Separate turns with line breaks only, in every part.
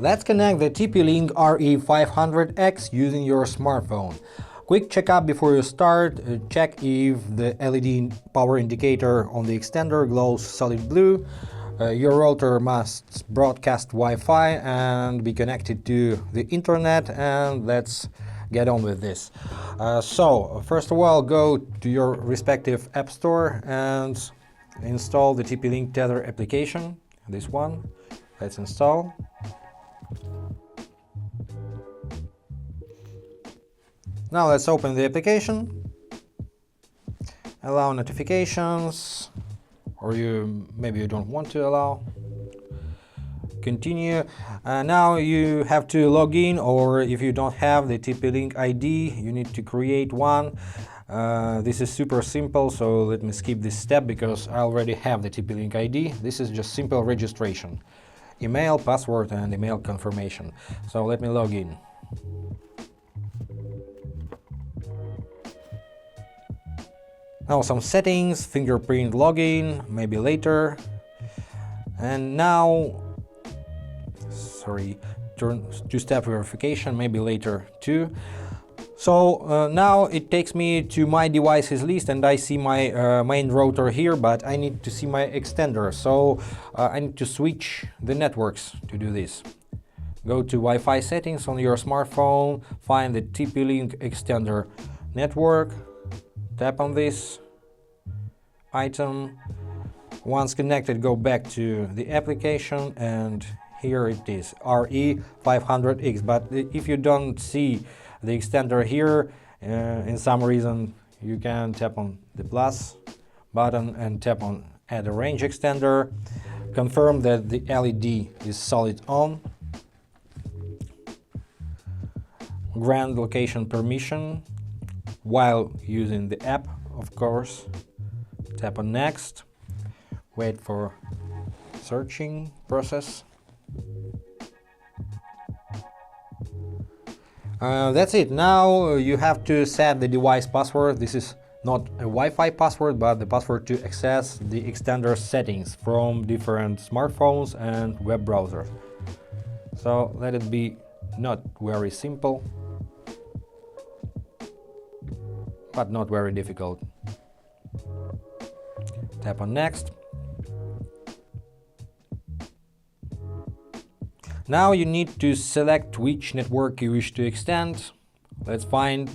Let's connect the TP-Link RE500X using your smartphone. Quick checkup before you start. Check if the LED power indicator on the extender glows solid blue. Your router must broadcast Wi-Fi and be connected to the internet, and let's get on with this. So first of all, go to your respective app store and install the TP-Link Tether application. This one. Let's install. Now let's open the application, allow notifications, or maybe you don't want to allow, continue. Now you have to log in, or if you don't have the TP-Link ID, you need to create one. This is super simple, so let me skip this step because I already have the TP-Link ID. This is just simple registration, email, password and email confirmation. So let me log in. Now some settings, fingerprint login, maybe later. And now, two-step verification, maybe later too. So now it takes me to my devices list and I see my main router here, but I need to see my extender. So I need to switch the networks to do this. Go to Wi-Fi settings on your smartphone, find the TP-Link extender network. Tap on this item. Once connected, go back to the application and here it is, RE500X. But if you don't see the extender here, in some reason, you can tap on the plus button and tap on add a range extender. Confirm that the LED is solid on. Grant location permission while using the app, of course. Tap on next. Wait for searching process. That's it. Now you have to set the device password. This is not a Wi-Fi password, but the password to access the extender settings from different smartphones and web browsers. So let it be not very simple, but not very difficult. Tap on next. Now you need to select which network you wish to extend. Let's find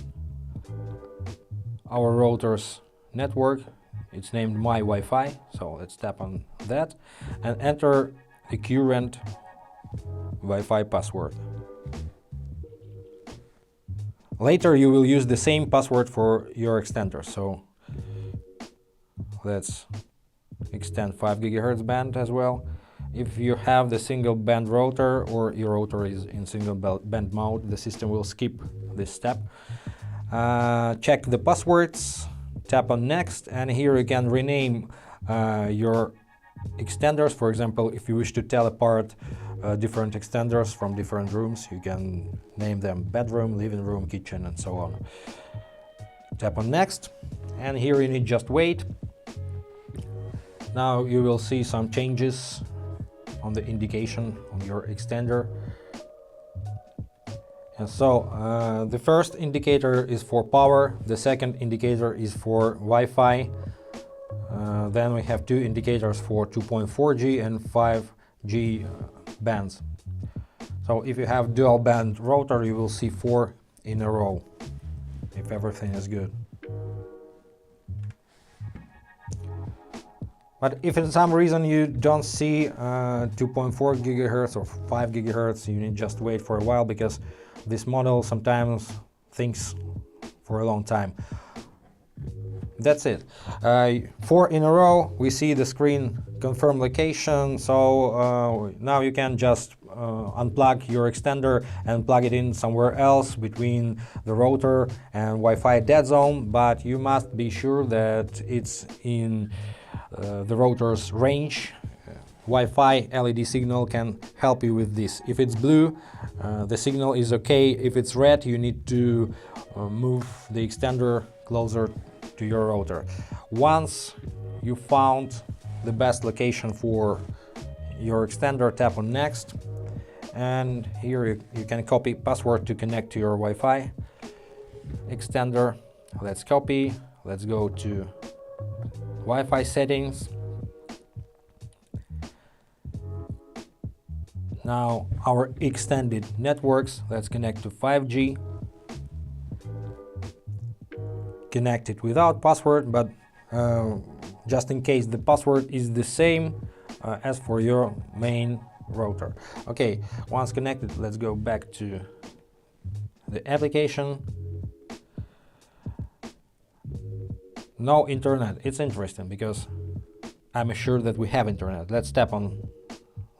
our router's network. It's named My Wi-Fi, so let's tap on that and enter the current Wi-Fi password. Later you will use the same password for your extender, so let's extend 5 GHz band as well. If you have the single band router or your router is in single band mode, the system will skip this step. Check the passwords, tap on next, and here you can rename your extenders. For example, if you wish to tell apart different extenders from different rooms, you can name them bedroom, living room, kitchen and so on. Tap on next, and here you need just wait. Now you will see some changes on the indication on your extender. And so the first indicator is for power, the second indicator is for Wi-Fi. Then we have two indicators for 2.4G and 5G bands. So if you have dual band router, you will see 4 in a row, if everything is good. But if in some reason you don't see 2.4 GHz or 5 GHz, you need just wait for a while because this model sometimes thinks for a long time. That's it. 4 in a row, we see the screen confirm location, so now you can just unplug your extender and plug it in somewhere else between the router and Wi-Fi dead zone, but you must be sure that it's in the router's range. Wi-Fi LED signal can help you with this. If it's blue, the signal is okay. If it's red, you need to move the extender closer to your router. Once you found the best location for your extender, tap on next and here you can copy password to connect to your Wi-Fi extender. Let's copy, let's go to Wi-Fi settings. Now our extended networks, let's connect to 5G. Connect it without password, but just in case the password is the same as for your main router. Okay, once connected, let's go back to the application. No internet. It's interesting because I'm sure that we have internet. Let's tap on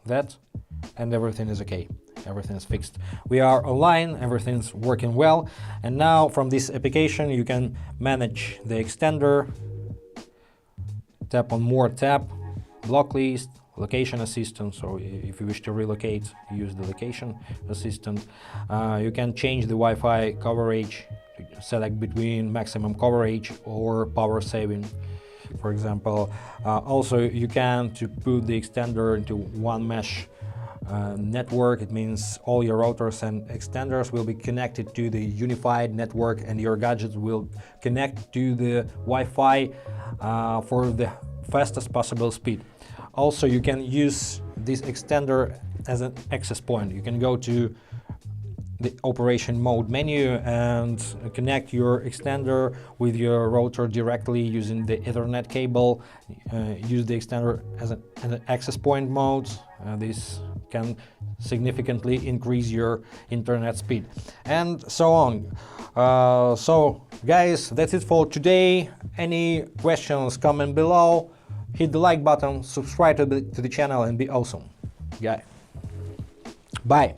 that and everything is okay. Everything is fixed. We are online, everything's working well. And now from this application you can manage the extender. Tap on more tab, block list, location assistant. So if you wish to relocate, use the location assistant. You can change the Wi-Fi coverage, select between maximum coverage or power saving, for example. Also you can to put the extender into one mesh network. It means all your routers and extenders will be connected to the unified network and your gadgets will connect to the Wi-Fi for the fastest possible speed. Also you can use this extender as an access point. You can go to the operation mode menu and connect your extender with your router directly using the Ethernet cable. Use the extender as an access point mode. This can significantly increase your internet speed and so on. So guys, that's it for today. Any questions, comment below, hit the like button, subscribe to the channel and be awesome. Yeah. Bye.